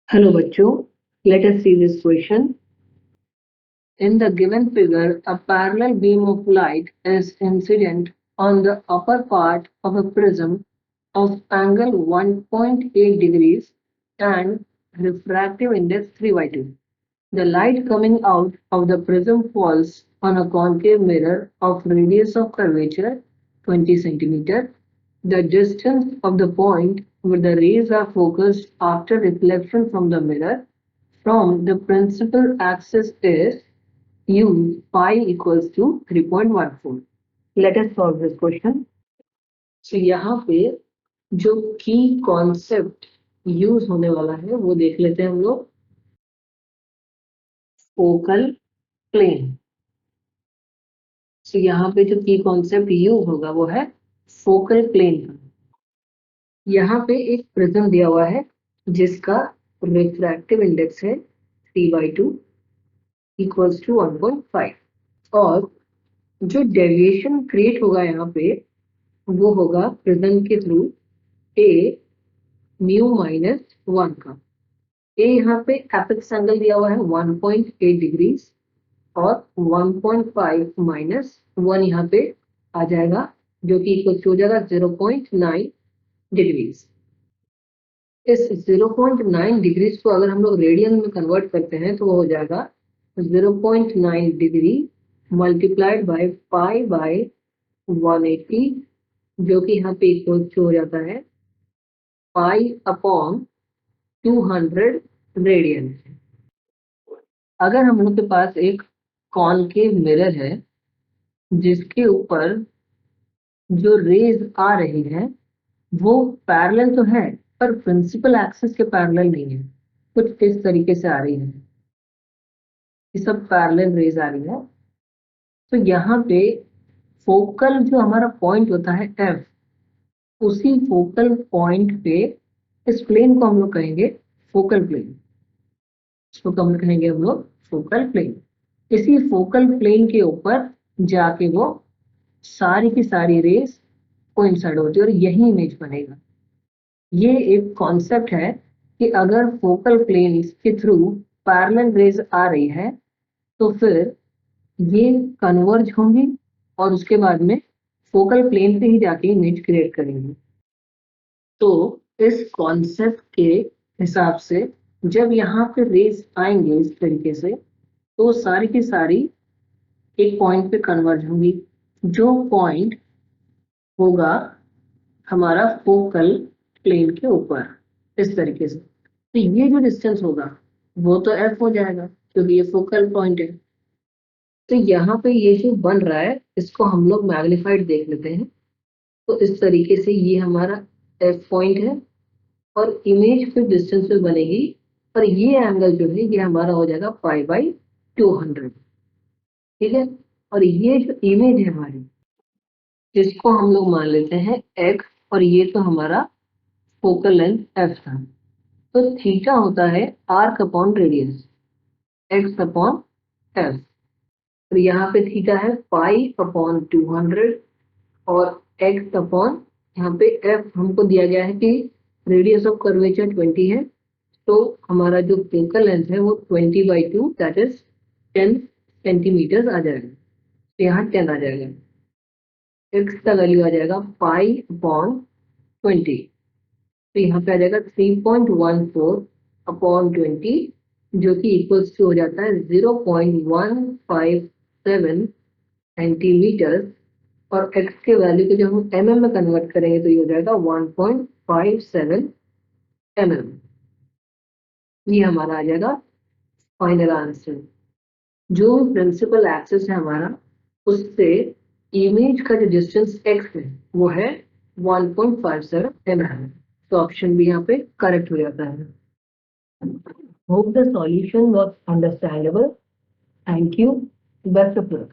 Hello बच्चों, let us see this question. In the given figure, a parallel beam of light is incident on the upper part of a prism of angle 1.8 degrees and refractive index 3/2. The light coming out of the prism falls on a concave mirror of radius of curvature 20 cm. The distance of the point where the rays are focused after reflection from the mirror from the principal axis is u pi equals to 3.14. Let us solve this question. So यहाँ पे जो की concept use होने वाला है वो देख लेते हैं हम लोग. Focal plane. तो यहाँ पे जो की कॉन्सेप्ट यूज होगा वो है फोकल प्लेन का. यहाँ पे एक प्रिज्म दिया हुआ है जिसका रिफ्रैक्टिव इंडेक्स है 3/2 इक्वल्स टू 1.5 और जो डेविएशन क्रिएट होगा यहाँ पे वो होगा प्रिज्म के थ्रू ए म्यू -1 का. ए यहाँ पे एपेक्स एंगल दिया हुआ है 1.8 डिग्रीज और 1.5 -1 यहाँ पे आ जाएगा जो कि इक्वल हो जाएगा 0.9 डिग्रीज. इस 0.9 डिग्रीज को अगर हम लोग रेडियन में कन्वर्ट करते हैं तो वो हो जाएगा 0.9 degree multiplied by pi by 180 जो कि यहाँ पे इक्वल हो जाता है पाई अपॉन 200 रेडियन. अगर हम लोग के पास एक कॉनकेव मिरर है जिसके ऊपर जो रेज आ रही है वो पैरेलल तो है पर प्रिंसिपल एक्सिस के पैरेलल नहीं है. कुछ इस तरीके से आ रही है, ये सब पैरेलल रेज आ रही है. तो यहाँ पे फोकल जो हमारा पॉइंट होता है एफ, उसी फोकल पॉइंट पे इस प्लेन को हम लोग कहेंगे फोकल प्लेन. इसको हम कहेंगे हम लोग फोकल प्लेन. इसी फोकल प्लेन के ऊपर जाके वो सारी की सारी रेस कोइंसाइड होती है और यही इमेज बनेगा. ये एक कॉन्सेप्ट है कि अगर फोकल प्लेन के थ्रू पैरेलल रेज आ रही है तो फिर ये कन्वर्ज होंगी और उसके बाद में फोकल प्लेन पे ही जाके इमेज क्रिएट करेंगे. तो इस कॉन्सेप्ट के हिसाब से जब यहाँ पे रेज आएंगे इस तरीके से तो सारी की सारी एक पॉइंट पे कन्वर्ज होंगी जो पॉइंट होगा हमारा फोकल प्लेन के ऊपर इस तरीके से. तो ये जो डिस्टेंस होगा वो तो एफ हो जाएगा क्योंकि ये फोकल पॉइंट है. तो यहाँ पे ये जो बन रहा है इसको हम लोग मैग्नीफाइड देख लेते हैं. तो इस तरीके से ये हमारा एफ पॉइंट है और इमेज फिर डिस्टेंस पे बनेगी और ये एंगल जो है ये हमारा हो जाएगा पाई बाई 200. ठीक है. और ये जो इमेज है हमारी जिसको हम लोग मान लेते हैं एक्स और ये तो हमारा फोकल लेंथ एफ था. तो थीटा होता है arc upon radius x upon F. तो यहाँ पे थीटा है पाई अपॉन 200 और एक्स अपॉन यहाँ पे एफ हमको दिया गया है कि रेडियस ऑफ कर्वेचर 20 है. तो हमारा जो फोकल लेंथ है वो 20/2 दैट इज 10 सेंटीमीटर आ जाएगा. तो यहाँ 10 आ जाएगा. एक्स का वैल्यू आ जाएगा पाई अपॉन 20. तो यहाँ पे आ जाएगा 3.14 अपॉन 20 जो कि इक्वल्स टू हो जाता है 0.157 सेंटीमीटर. और x के वैल्यू को जब हम mm में कन्वर्ट करेंगे तो ये हो जाएगा 1.57 mm. ये हमारा आ जाएगा फाइनल आंसर. जो प्रिंसिपल एक्सिस है हमारा उससे इमेज का जो डिस्टेंस x है वो है 1.57 mm. तो ऑप्शन भी यहाँ पे करेक्ट हो जाता है. Hope the solution was understandable. Thank you. Best of luck.